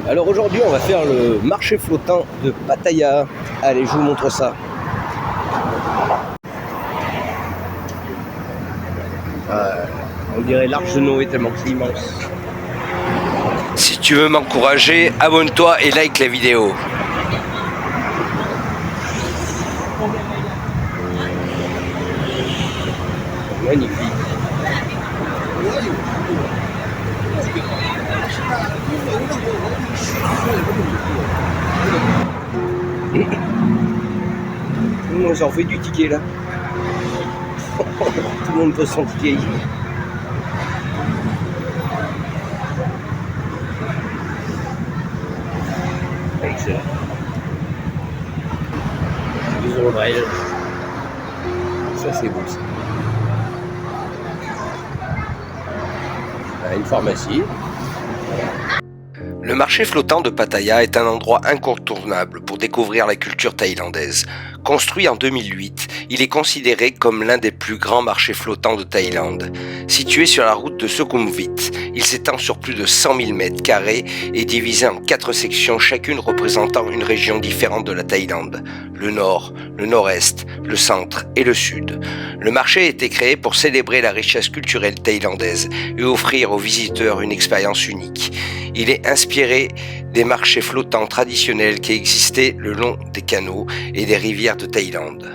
Alors aujourd'hui on va faire le marché flottant de Pattaya. Allez, je vous montre ça. On dirait l'Arche de Noé tellement que c'est immense. Si tu veux m'encourager, abonne-toi et like la vidéo. Magnifique. Tout le monde s'en fait du ticket là. Tout le monde peut son ticket ici. Excellent. Les ombrelles. Ça c'est beau ça. Une pharmacie. Le marché flottant de Pattaya est un endroit incontournable pour découvrir la culture thaïlandaise. Construit en 2008, il est considéré comme l'un des plus grands marchés flottants de Thaïlande. Situé sur la route de Sukhumvit, il s'étend sur plus de 100 000 mètres carrés et divisé en 4 sections, chacune représentant une région différente de la Thaïlande. Le nord, le nord-est, le centre et le sud. Le marché a été créé pour célébrer la richesse culturelle thaïlandaise et offrir aux visiteurs une expérience unique. Il est inspiré des marchés flottants traditionnels qui existaient le long des canaux et des rivières de Thaïlande.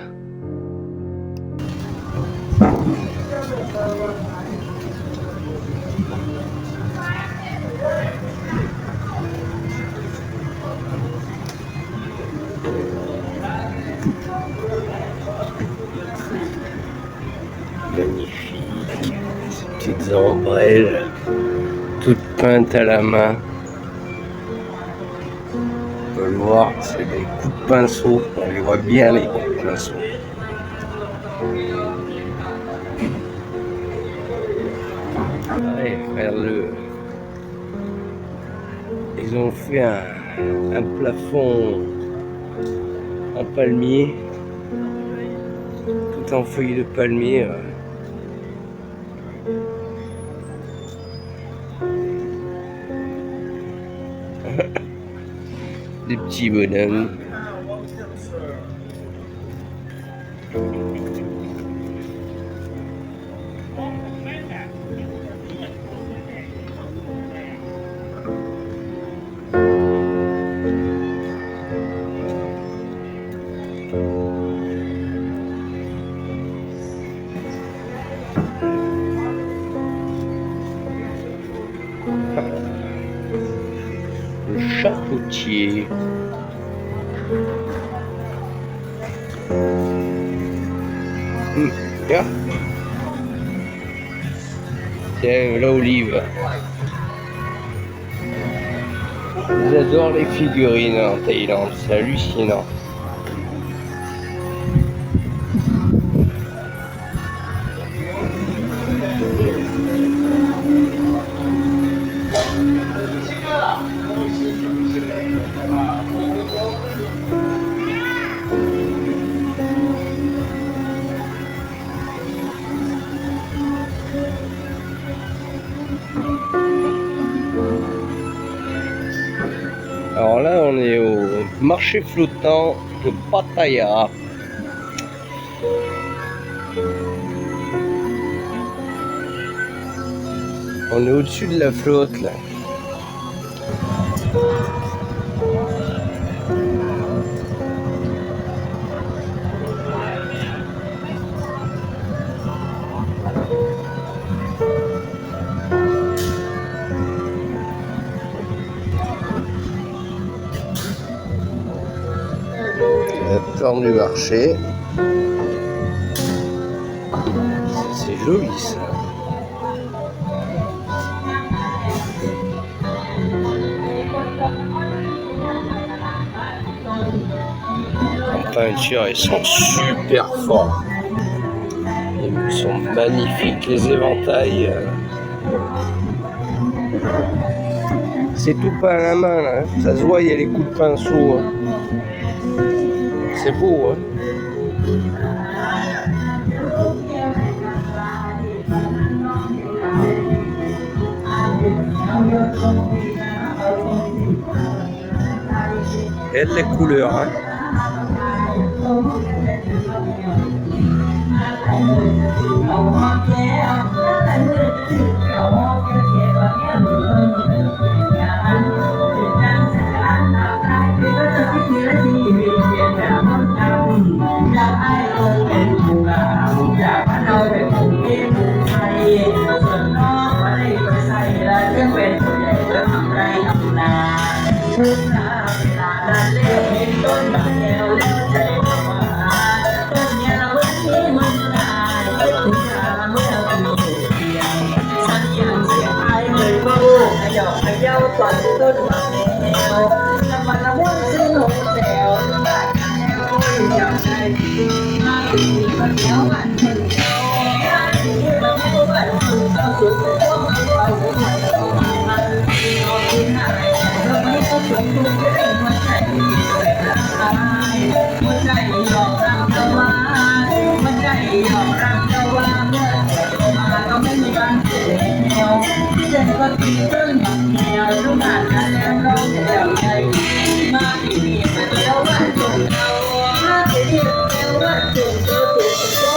Magnifique. Ces petites ombrelles, toutes peintes à la main. On peut le voir, c'est des coups de pinceau. On les voit bien les coups de pinceau. Allez, regarde-le. Ils ont fait un plafond en palmier, tout en feuilles de palmier. Des petits bonhommes. Le chapoutier. Tiens. Tiens, l'olive. J'adore les figurines en Thaïlande, c'est hallucinant. Alors là, on est au marché flottant de Pattaya. On est au-dessus de la flotte là. La plateforme du marché. C'est joli ça. En peinture, ils sont super forts. Ils sont magnifiques, les éventails. C'est tout peint à la main là. Ça se voit, il y a les coups de pinceau. Hein. C'est beau, hein. Et les couleurs, hein.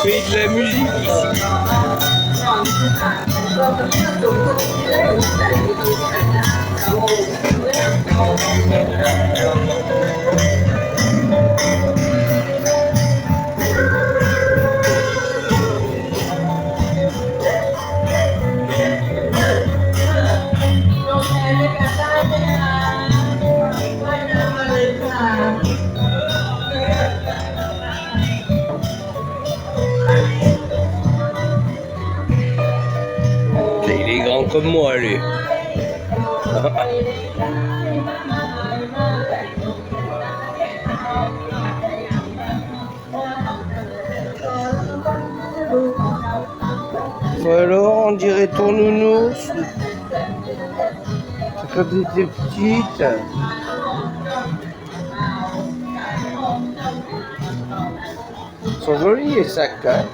Pays de la musique ici. Il est grand comme moi, lui. Alors, on dirait ton nounours. Quand tu étais petite. Ils sont jolis les sacs, hein.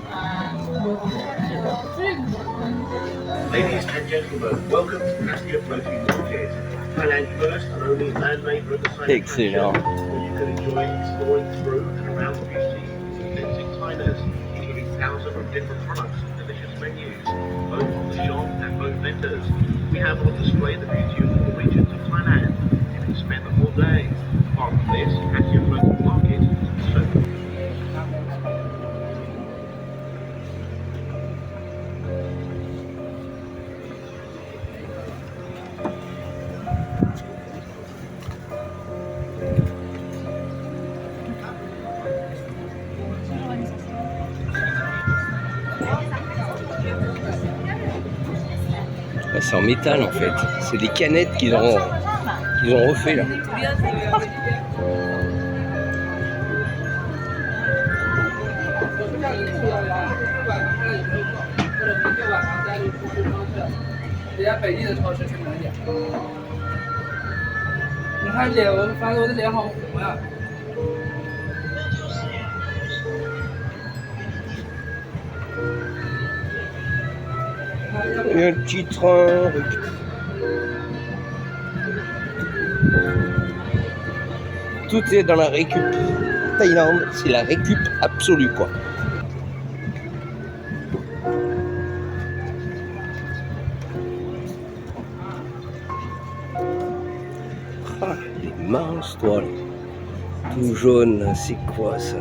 Ladies and gentlemen, welcome to Passenger Floating Phuket, Thailand's first and only man-made riverside Excellent. where you can enjoy exploring through and around the beauty of authentic Thailand, including thousands of different products and delicious menus, both from the shop and both vendors. We have on display the beauty of all regions of Thailand. You can spend the whole day. Apart from this, Passenger Floating Market is so C'est en métal en fait. C'est des canettes qu'ils ont refait là. Et un petit train. Tout est dans la récup. Thaïlande, c'est la récup absolue quoi. Ah, les minces toiles. Tout jaune, c'est quoi ça?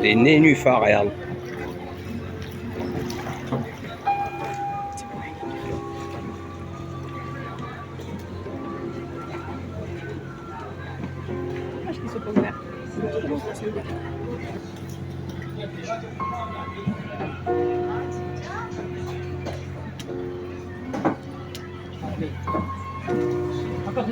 Les nénuphars, regarde. Là,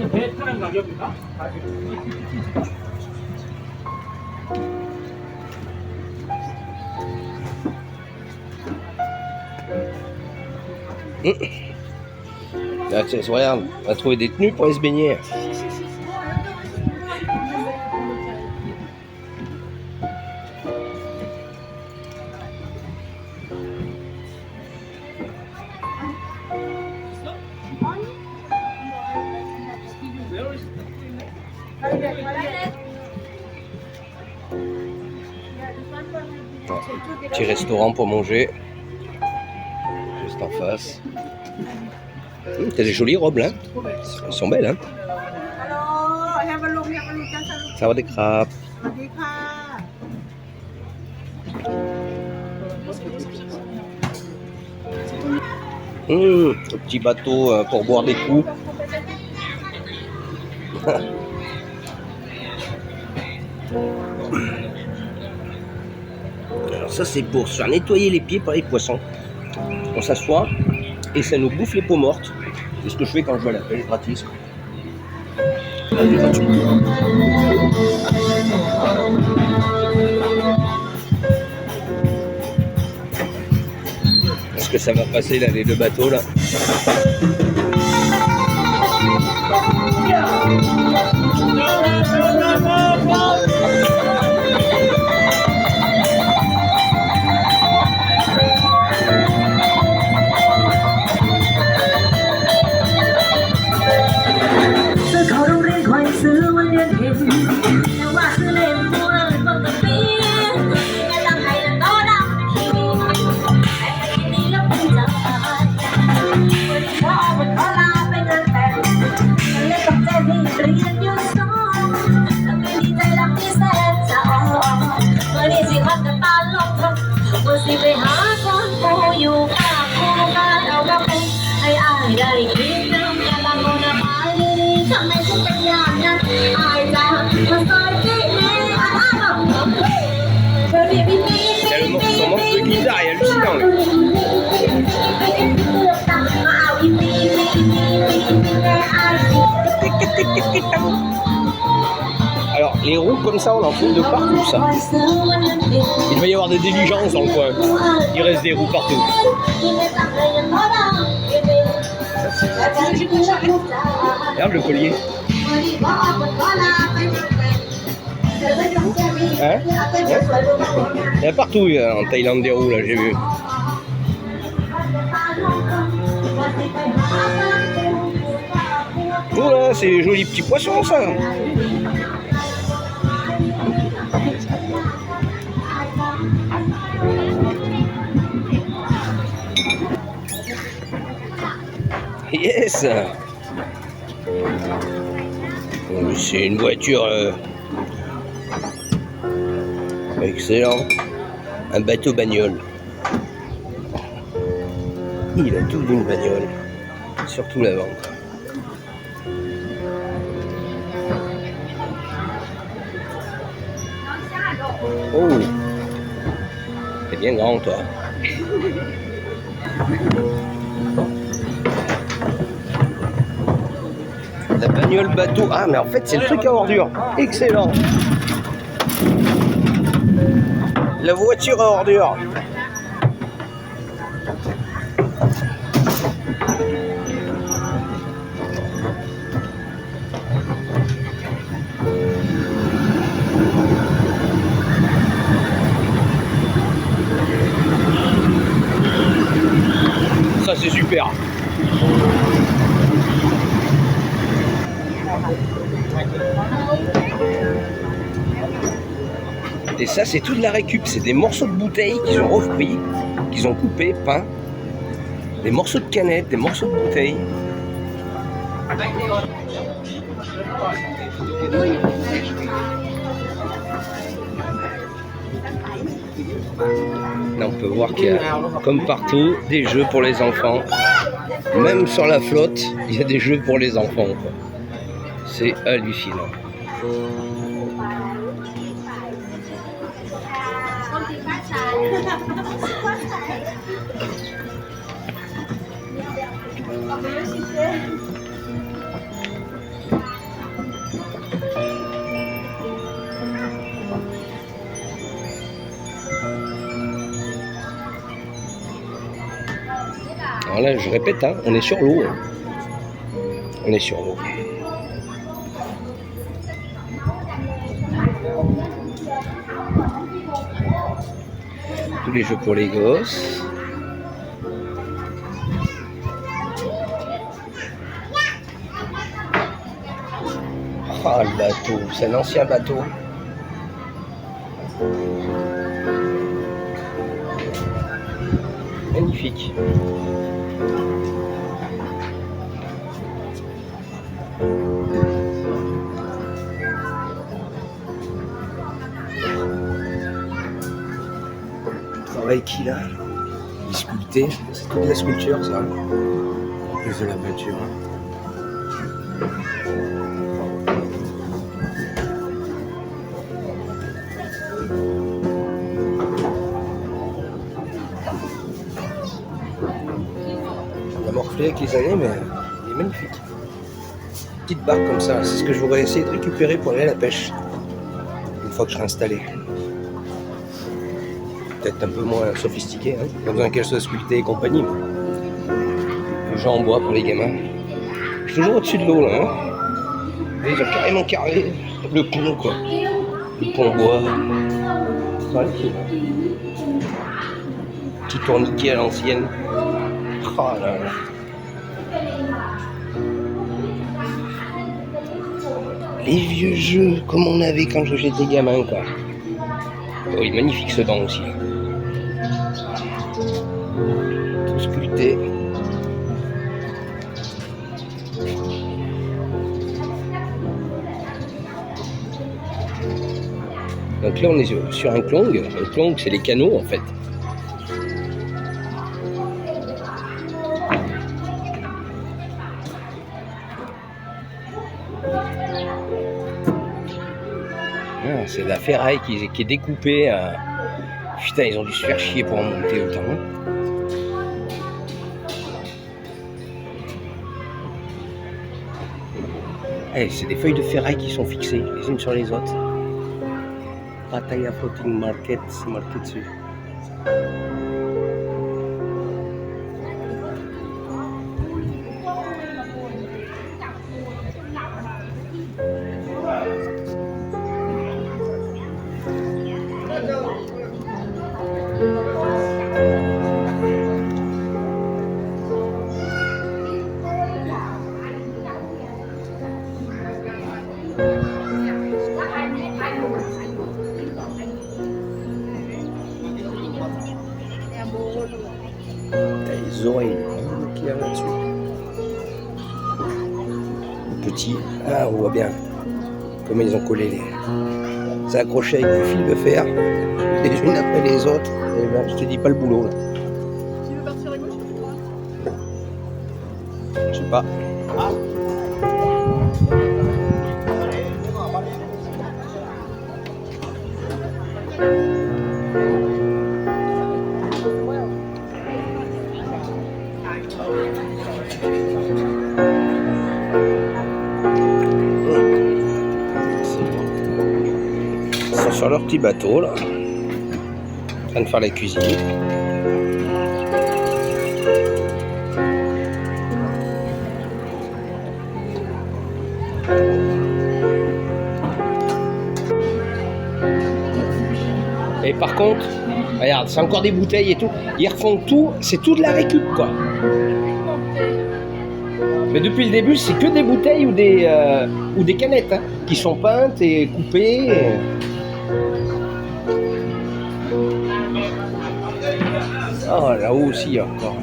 regarde, on va trouver des tenues pour aller se baigner. Petit restaurant pour manger, juste en face. T'as des jolies robes là, elles sont belles hein. Ça va des crabes. Le petit bateau pour boire des coups. Alors ça c'est pour se faire nettoyer les pieds par les poissons. On s'assoit et ça nous bouffe les peaux mortes. C'est ce que je fais quand je vais à la pêche gratis. Est-ce que ça va passer là les deux bateaux là? Son manque de guitare est hallucinant. Alors, les roues comme ça, on en trouve de partout, ça. Il va y avoir des diligences dans le coin. Il reste des roues partout. Regarde le collier. Hein? Il y a partout en Thaïlande des roues, là, j'ai vu. Oh là, c'est des jolis petits poissons, ça. Yes. C'est une voiture excellent, un bateau bagnole. Il a tout d'une bagnole, surtout l'avant. Oh, c'est bien grand toi. La bagnole bateau. Ah mais en fait c'est le truc à ordures. Excellent. La voiture à ordures. Ça c'est super. Et ça c'est toute la récup, c'est des morceaux de bouteilles qu'ils ont repris, qu'ils ont coupés, peints, des morceaux de canettes, des morceaux de bouteilles. Là on peut voir qu'il y a, comme partout, des jeux pour les enfants. Même sur la flotte, il y a des jeux pour les enfants. C'est hallucinant. là, je répète, hein, on est sur l'eau. Hein. On est sur l'eau. Tous les jeux pour les gosses. Ah, le bateau, c'est un ancien bateau. Magnifique. Travail qu'il a, il est sculpté, c'est toute la sculpture ça, en plus de la peinture. Il a morflé avec les années, mais il est magnifique. Petite barque comme ça, c'est ce que je voudrais essayer de récupérer pour aller à la pêche, une fois que je serai installé. Peut-être un peu moins sophistiqué, hein. Pas besoin qu'elle soit sculptée et compagnie. Le jeu en bois pour les gamins. Je suis toujours au-dessus de l'eau là. Hein. Et ils ont carrément carré le pont quoi. Le pont en bois. Petit tourniquet à l'ancienne. Oh là là. Les vieux jeux comme on avait quand j'étais gamin quoi. Oh, il est magnifique ce banc aussi. Tout sculpté. Donc là on est sur un klong. Un klong c'est les canaux en fait. Ah, c'est de la ferraille qui est découpée. Putain, ils ont dû se faire chier pour en monter autant. Hey, c'est des feuilles de ferraille qui sont fixées les unes sur les autres. Pattaya Floating Market, c'est marqué dessus. T'as les oreilles qu'il y a là-dessus. Petit, ah on voit bien comment ils ont collé les. C'est accroché avec du fil de fer, les unes après les autres. Et ben, je te dis pas le boulot là. Tu veux partir à gauche ou à droite? Je sais pas. Ils sont sur leur petit bateau là, en train de faire la cuisine. Et par contre, regarde, c'est encore des bouteilles et tout. Ils refont tout, c'est tout de la récup quoi. Mais depuis le début, c'est que des bouteilles ou des canettes hein, qui sont peintes et coupées. Oh, là-haut aussi, il y a encore.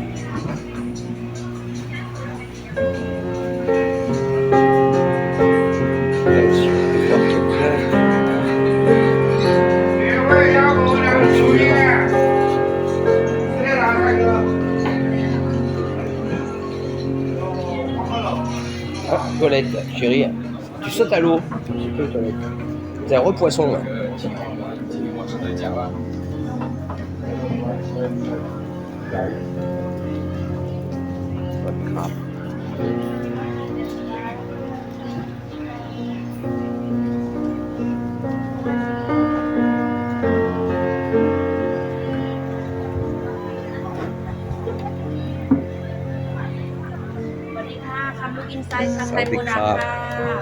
Là aussi, on peut voir qu'il y a Ah, toilette, chérie. Tu sautes à l'eau. Tu peux aux toilettes. C'est un repoisson là. Pas de crabe. เป็นไซส์ชาไทยโบราณค่ะ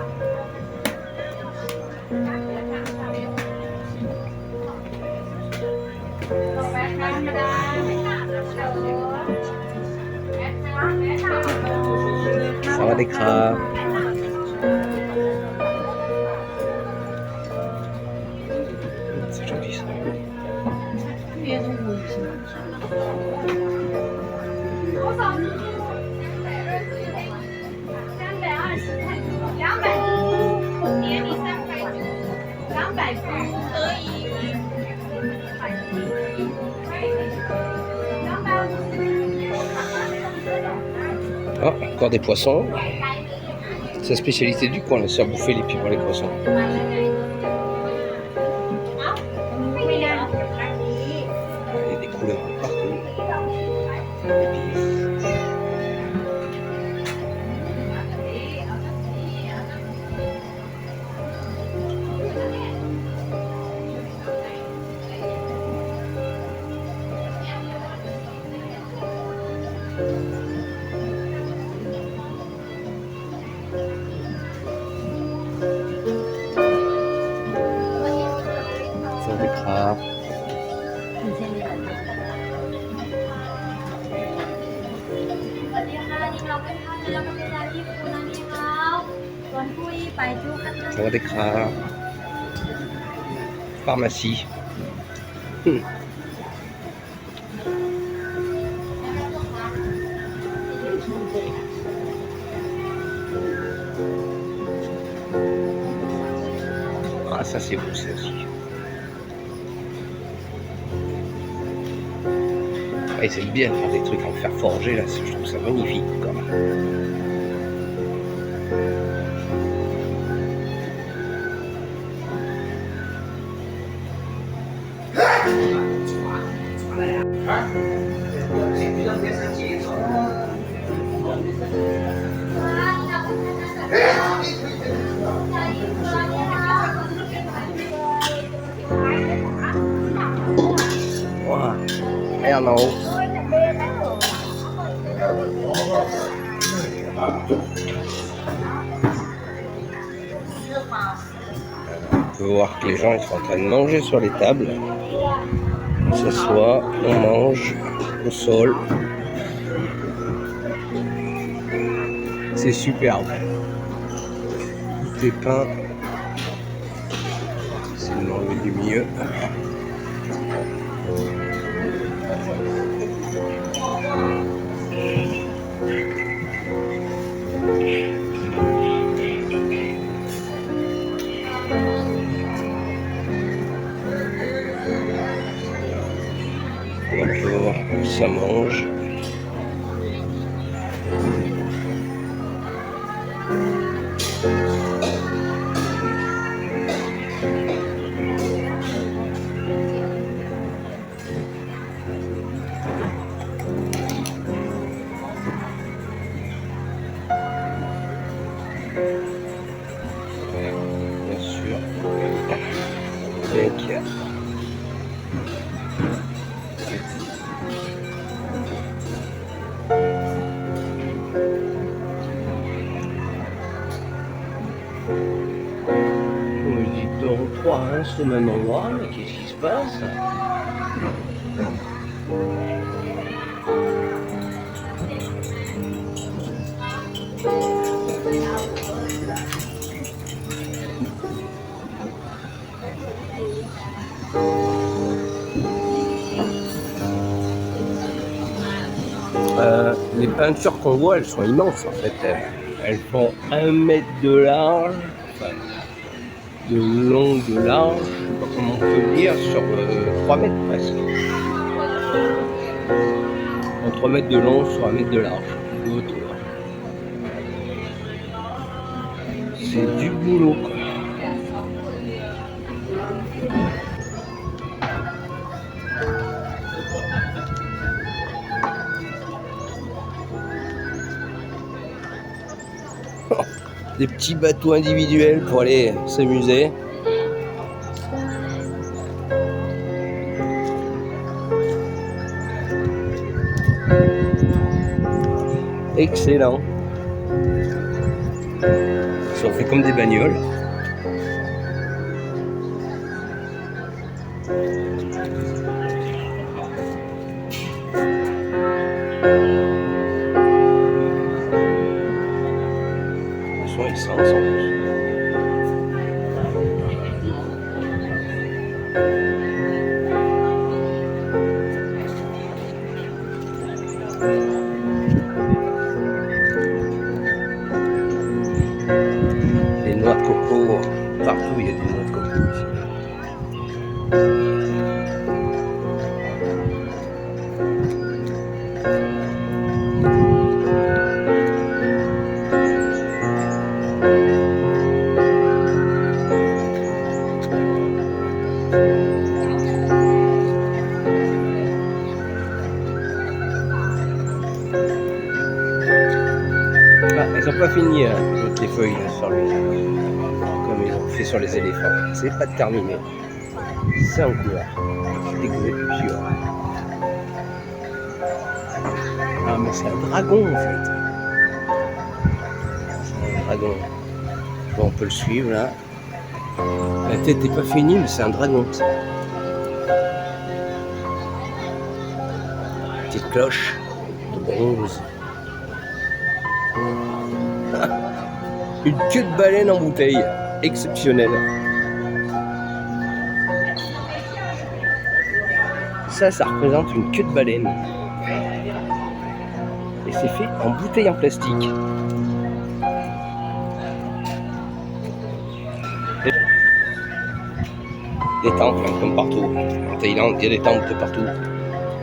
ต่อไปธรรมดาสวัสดีครับ C'est gentil ça. Ah, encore des poissons. C'est la spécialité du coin, c'est à bouffer les pieds par les poissons. Il y a des couleurs partout. Ça des crabes. สวัสดีค่ะนี่เราเป็นท่านแล้วก็เป็นร้านที่คุณนะนี่เขาก่อนคุยไปดูกันนะ Ça des crabes. Pharmacie. Ah, ça c'est beau, ça aussi. Ah, ils aiment bien faire des trucs en fer forgé, là, je trouve ça magnifique, quand même. Wow. Et en haut. On peut voir que les gens ils sont en train de manger sur les tables. On s'assoit, on mange au sol. C'est superbe. Tout est peint. C'est le nom du milieu. Et on peut voir où ça mange. Bien sûr. Avec je dis 2 € 3 au même endroit, mais qu'est-ce qui se passe? Les peintures qu'on voit, elles sont immenses en fait. Elles font 1 mètre de large, enfin, de long, de large, je sais pas comment on peut dire, sur 3 mètres presque. 3 mètres de long sur 1 mètre de large, de hauteur. C'est du boulot quoi. Des petits bateaux individuels pour aller s'amuser. Excellent. Ils sont faits comme des bagnoles. Ils sont essence en plus. Les noix de coco, partout il y a des noix de coco ici. Ah, ils n'ont pas fini de mettre les feuilles là, sur lui, comme ils ont fait sur les éléphants. C'est pas terminé. C'est en cours. C'est découvert depuis sûr. Ah mais c'est un dragon en fait. C'est un dragon. Bon, on peut le suivre là. La tête n'est pas finie mais c'est un dragon. Ça. Petite cloche de bronze. Une queue de baleine en bouteille, exceptionnelle. Ça représente une queue de baleine. Et c'est fait en bouteille en plastique. Des temples, hein, comme partout. En Thaïlande, il y a des temples de partout.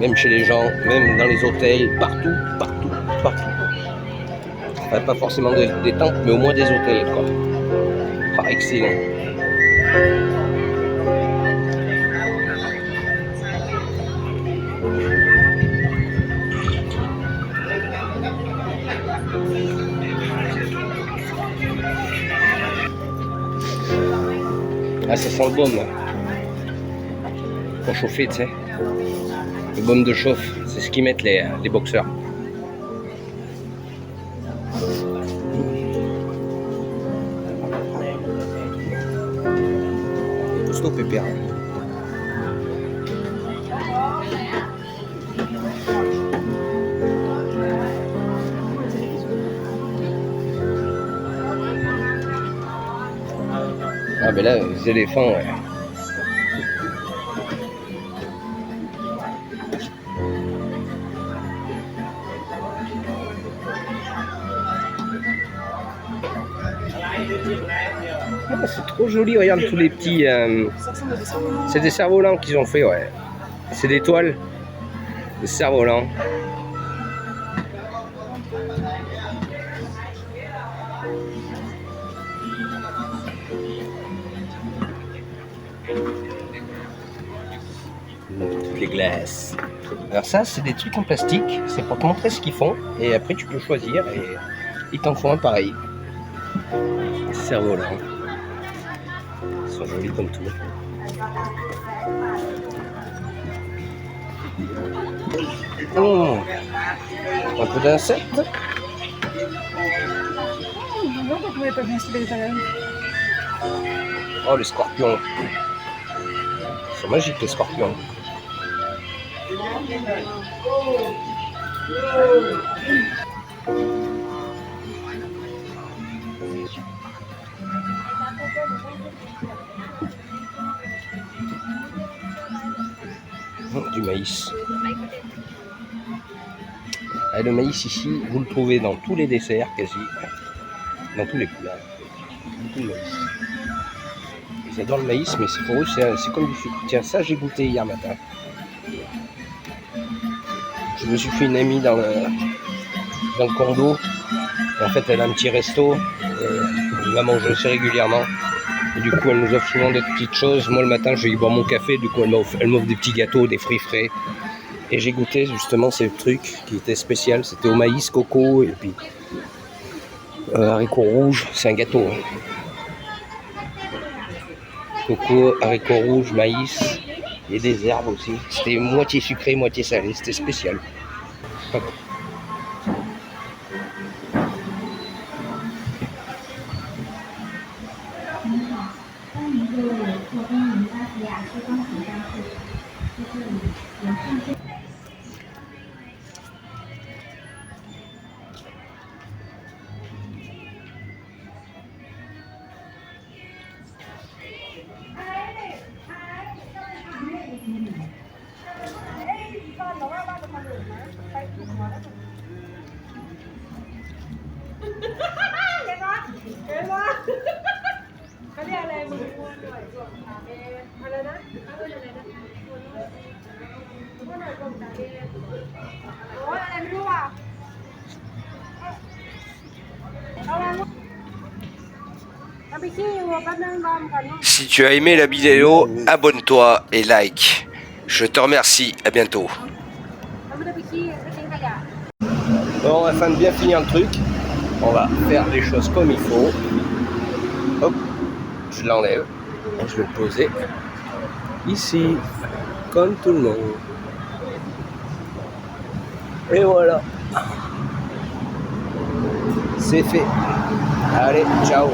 Même chez les gens, même dans les hôtels, partout. Enfin, pas forcément des temples, mais au moins des hôtels, quoi. Ah, excellent. Ah, ça sent le baume, là. Pour chauffer, tu sais. Le baume de chauffe, c'est ce qu'ils mettent les boxeurs. Costaud pépère. Ah mais là, les éléphants, ouais. Ah, c'est trop joli, regarde tous les petits... Ça ressemble à des cerfs-volants. C'est des cerfs-volants qu'ils ont fait, ouais. C'est des toiles. Des cerfs-volants. Toutes les glaces. Alors ça, c'est des trucs en plastique. C'est pour te montrer ce qu'ils font. Et après, tu peux choisir et ils t'en font un pareil. Cerfs-volants. Ils sont jolis comme tout. Oh, un peu d'insectes. Non, vous pouvez pas bien suivre les végétariens. Oh, les scorpions. Ils sont magiques, les scorpions. Du maïs. Ah, le maïs ici, vous le trouvez dans tous les desserts quasi, dans tous les plats. Beaucoup de maïs. Ils adorent le maïs, mais pour eux c'est comme du sucre. Tiens, ça j'ai goûté hier matin. Je me suis fait une amie dans le condo. Et en fait, elle a un petit resto. Elle va manger assez régulièrement. Et du coup, elle nous offre souvent des petites choses. Moi, le matin, je vais y boire mon café. Du coup, elle m'offre des petits gâteaux, des fruits frais. Et j'ai goûté justement ces trucs qui étaient spéciaux. C'était au maïs, coco et puis haricots rouges. C'est un gâteau. Hein. Coco, haricots rouges, maïs et des herbes aussi. C'était moitié sucré, moitié salé. C'était spécial. Hop. เขาเรียกอะไรมึงม้วนหน่อยกลมตาเอ็นอะไรนะเขาเรียกอะไรนะม้วนหน่อยกลมตาเอ็นโอ้ยอะไรไม่รู้อ่ะเอาอะไรเอาไปขี้วัวแป๊บนึงรอมก่อนเนาะ Si tu as aimé la vidéo, abonne-toi et like. Je te remercie, à bientôt. เราไม่ได้ไปขี้ไปทิ้งขยะ Bon, afin de bien finir le truc, on va faire les choses comme il faut. Hop, je l'enlève et je vais le poser ici, comme tout le monde. Et voilà. C'est fait. Allez, ciao.